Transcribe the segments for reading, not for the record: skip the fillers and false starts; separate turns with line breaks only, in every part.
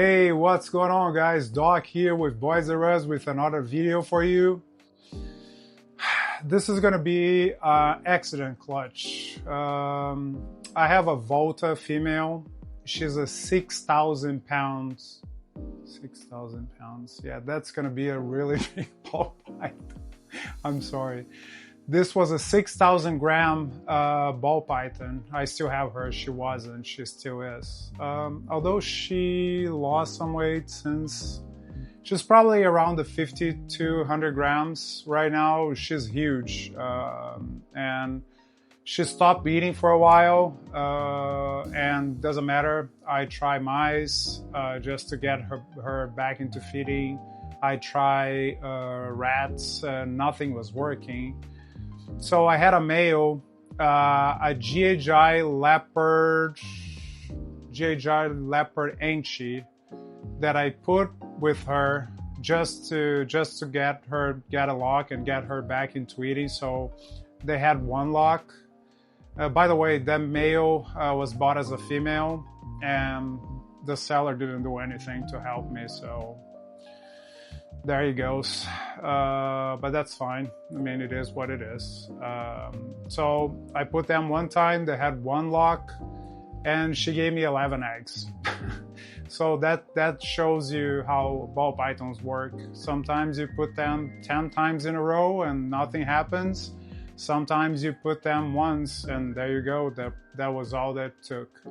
Hey, what's going on, guys? Doc here with Boys R Us with another video for you. This is gonna be an accident clutch. I have a Volta female. She's a 6,000 pounds. 6,000 pounds. Yeah, that's gonna be a really big ball python. I'm sorry. This was a 6,000 gram ball python. I still have her. She wasn't. She still is. Although she lost some weight since she's probably around the 50 to 100 grams right now. She's huge. And she stopped eating for a while. And doesn't matter. I try mice just to get her back into feeding. I try rats and nothing was working. So I had a male, a GHI Leopard Enchi that I put with her just to get a lock and get her back into eating. So they had one lock. By the way, that male was bought as a female, and the seller didn't do anything to help me. So there he goes. But that's fine. I mean, it is what it is. So I put them one time. They had one lock, and she gave me 11 eggs. So that shows you how ball pythons work. Sometimes you put them 10 times in a row and nothing happens. Sometimes you put them once, and there you go. That was all that took.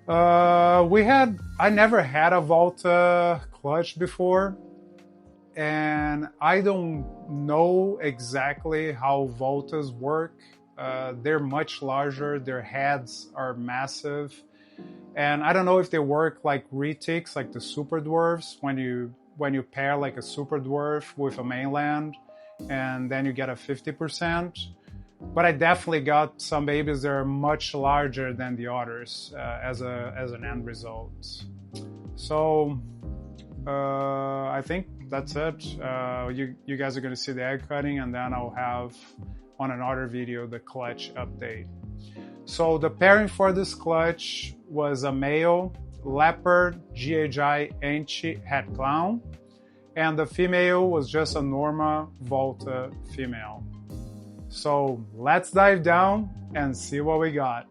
I never had a Volta clutch before. And I don't know exactly how Voltas work. They're much larger, their heads are massive. And I don't know if they work like retics, like the super dwarfs, when you pair like a super dwarf with a mainland, and then you get a 50%. But I definitely got some babies that are much larger than the others as an end result. So I think that's it. You guys are going to see the egg cutting, and then I'll have on another video the clutch update. So the pairing for this clutch was a male Leopard GHI Enchi het clown, and the female was just a Norma Volta female. So let's dive down and see what we got.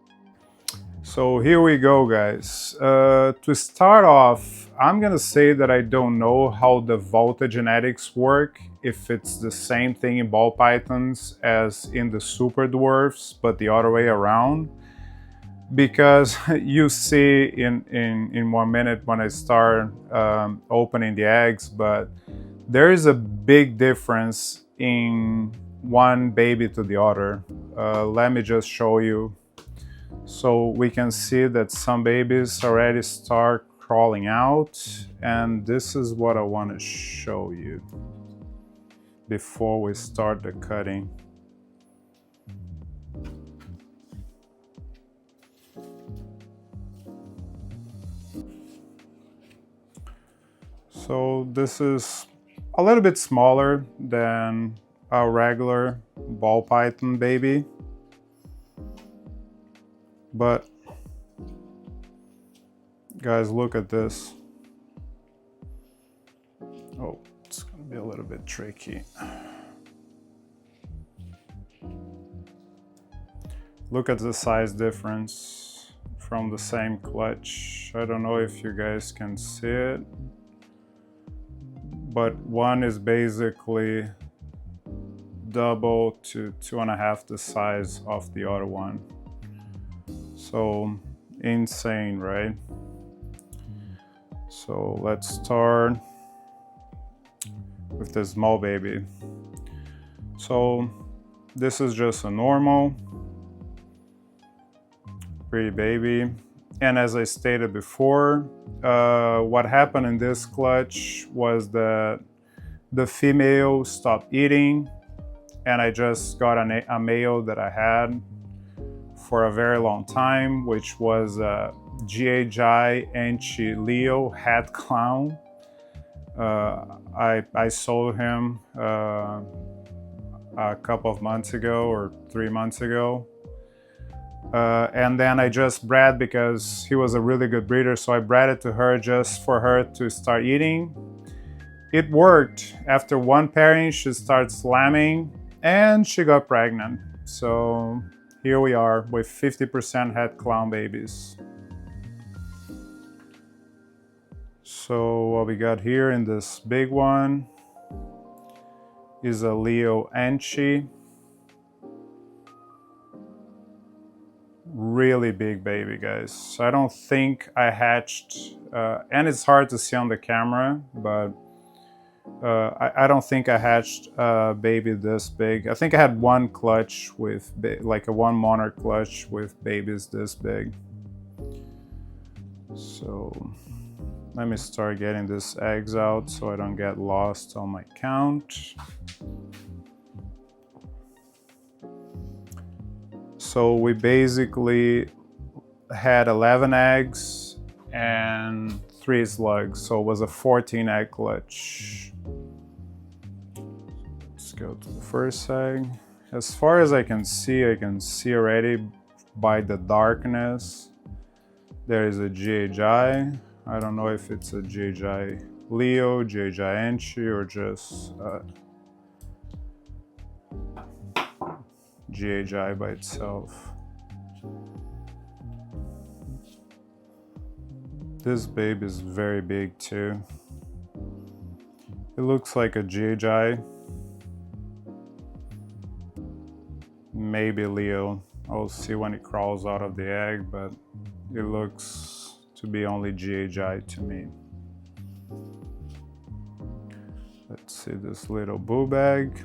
So here we go, guys. To start off, I'm gonna say that I don't know how the Volta genetics work, if it's the same thing in ball pythons as in the super dwarfs, but the other way around. Because you see in 1 minute when I start opening the eggs, but there is a big difference in one baby to the other. Let me just show you. So we can see that some babies already start crawling out, and this is what I want to show you before we start the cutting. So this is a little bit smaller than a regular ball python baby. But guys, look at this. Oh, it's gonna be a little bit tricky. Look at the size difference from the same clutch. I don't know if you guys can see it, but one is basically double to 2.5 the size of the other one. So insane, right? So let's start with the small baby. So this is just a normal pretty baby, and as I stated before, what happened in this clutch was that the female stopped eating, and I just got a male that I had for a very long time, which was GHI Enchi Leo het clown. I sold him a couple of months ago or 3 months ago. And then I just bred because he was a really good breeder, so I bred it to her just for her to start eating. It worked. After one pairing, she starts lambing and she got pregnant. So here we are with 50% het clown babies. So what we got here in this big one is a Leo Enchi. Really big baby, guys. I don't think I hatched, and it's hard to see on the camera, but I don't think I hatched a baby this big. I think I had one clutch with, like a one monarch clutch with babies this big. So let me start getting these eggs out so I don't get lost on my count. So we basically had 11 eggs and 3 slugs, so it was a 14 egg clutch. Let's go to the first egg. As far as I can see already by the darkness, there is a GHI. I don't know if it's a GHI Leo, GHI Enchi, or just GHI by itself. This babe is very big too. It looks like a GHI. Maybe Leo. I'll see when it crawls out of the egg, but it looks to be only GHI to me. Let's see this little boo bag.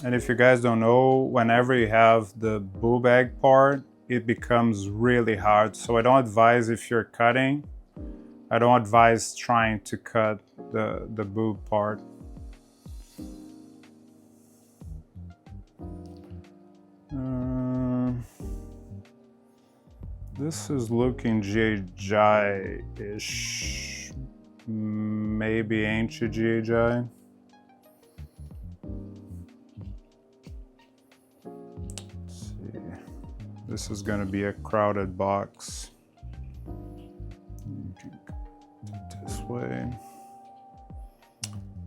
And if you guys don't know, whenever you have the boo bag part, it becomes really hard. So I don't advise, if you're cutting, I don't advise trying to cut the boob part. This is looking GHI-ish. Maybe ancient GHI. This is going to be a crowded box. You can go this way.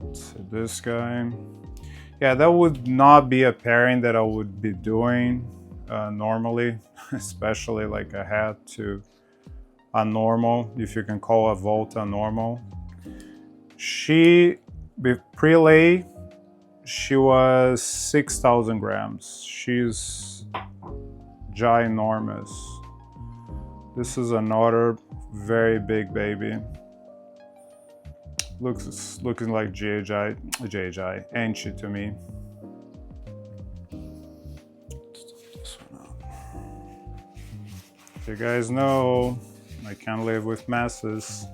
Let's see this guy. Yeah, that would not be a pairing that I would be doing normally, especially like a hat to a normal, if you can call a Volta normal. She, pre-lay, she was 6,000 grams. She's ginormous. This is another very big baby. Looking like GHI Enchi to me. This one out. You guys know I can't live with messes.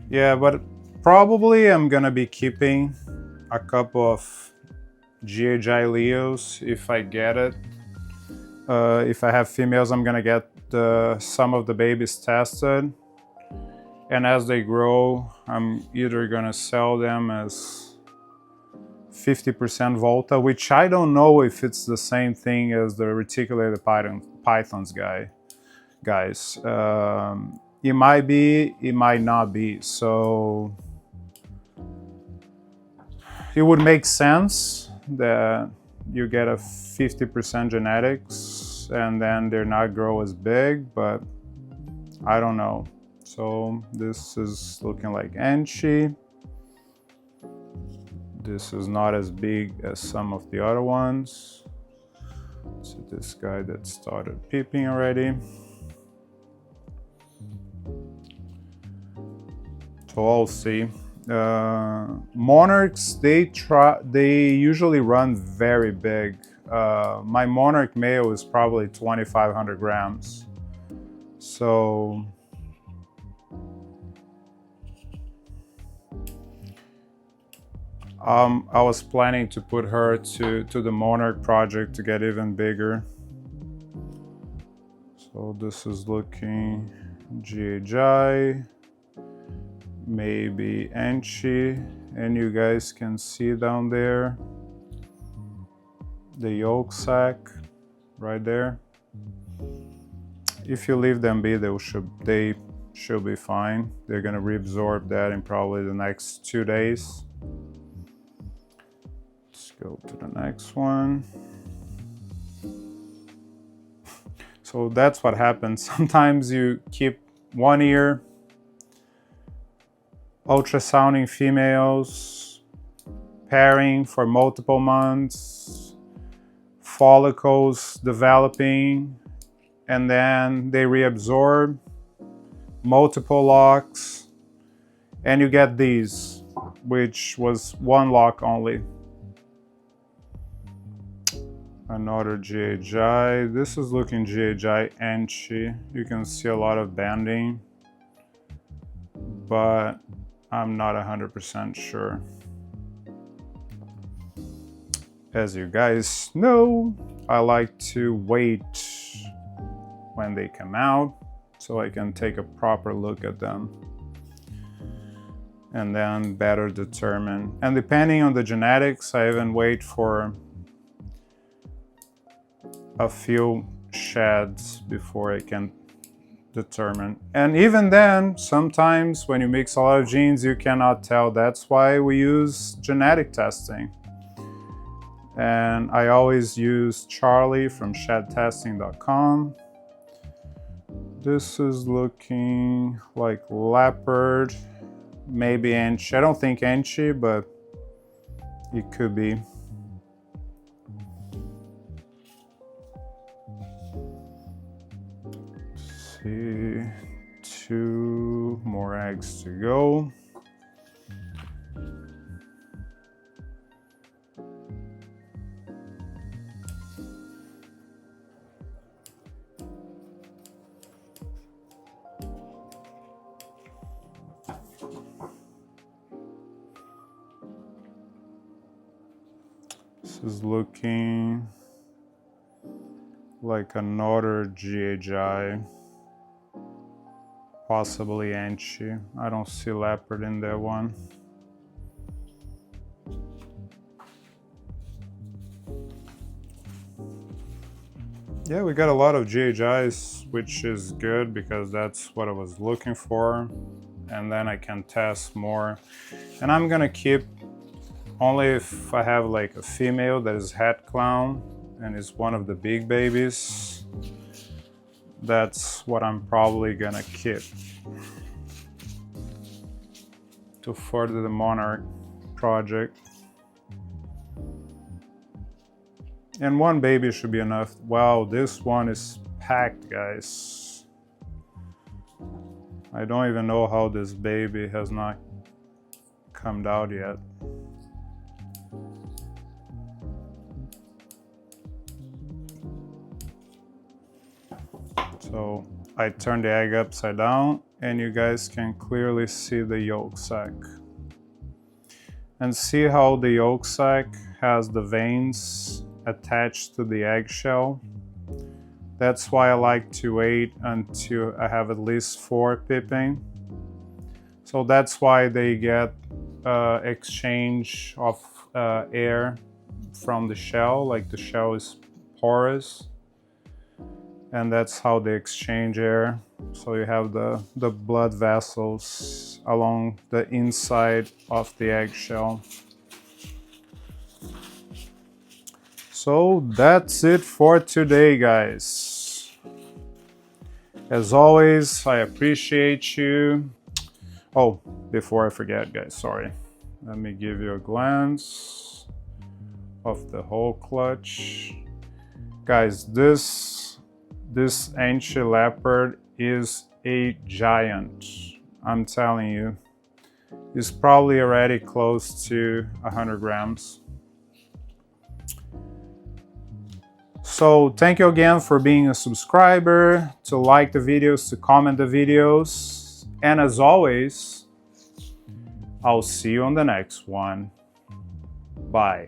Yeah, but probably I'm gonna be keeping a couple of GHI Leos if I get it. If I have females, I'm gonna get some of the babies tested, and as they grow, I'm either gonna sell them as 50% Volta, which I don't know if it's the same thing as the reticulated pythons guys. It might be, it might not be. So it would make sense that you get a 50% genetics and then they're not grow as big, but I don't know. So this is looking like Enchi. This is not as big as some of the other ones. So this guy that started peeping already. So I'll see. Monarchs, they usually run very big. My monarch male is probably 2,500 grams. So I was planning to put her to the Monarch project to get even bigger. So this is looking GHI, maybe Enchi, and you guys can see down there the yolk sac right there. If you leave them be, they should be fine. They're gonna reabsorb that in probably the next 2 days. Let's go to the next one. So that's what happens. Sometimes you keep 1 year ultrasounding females, pairing for multiple months, follicles developing, and then they reabsorb, multiple locks, and you get these, which was 1 lock only. Another GHI. This is looking GHI Enchi. You can see a lot of banding, but I'm not 100% sure. As you guys know, I like to wait when they come out so I can take a proper look at them and then better determine. And depending on the genetics, I even wait for a few sheds before I can determine. And even then, sometimes when you mix a lot of genes, you cannot tell. That's why we use genetic testing. And I always use Charlie from shedtesting.com. This is looking like Leopard, maybe Enchi. I don't think Enchi, but it could be. Let's see, 2 more eggs to go. This is looking like another GHI, possibly Enchi. I don't see Leopard in that one. Yeah, we got a lot of GHIs, which is good because that's what I was looking for. And then I can test more. And I'm gonna keep only if I have like a female that is head clown and is one of the big babies. That's what I'm probably gonna keep to further the Monarch project. And 1 baby should be enough. Wow, this one is packed, guys. I don't even know how this baby has not come out yet. So I turned the egg upside down and you guys can clearly see the yolk sac. And see how the yolk sac has the veins attached to the eggshell. That's why I like to wait until I have at least 4 pipping. So that's why they get exchange of air from the shell, like the shell is porous. And that's how they exchange air. So you have the blood vessels along the inside of the eggshell. So that's it for today, guys. As always, I appreciate you. Oh, before I forget, guys, sorry. Let me give you a glance of the whole clutch. Guys, this Enchi Leopard is a giant. I'm telling you. It's probably already close to 100 grams. So thank you again for being a subscriber, to like the videos, to comment the videos. And as always, I'll see you on the next one. Bye.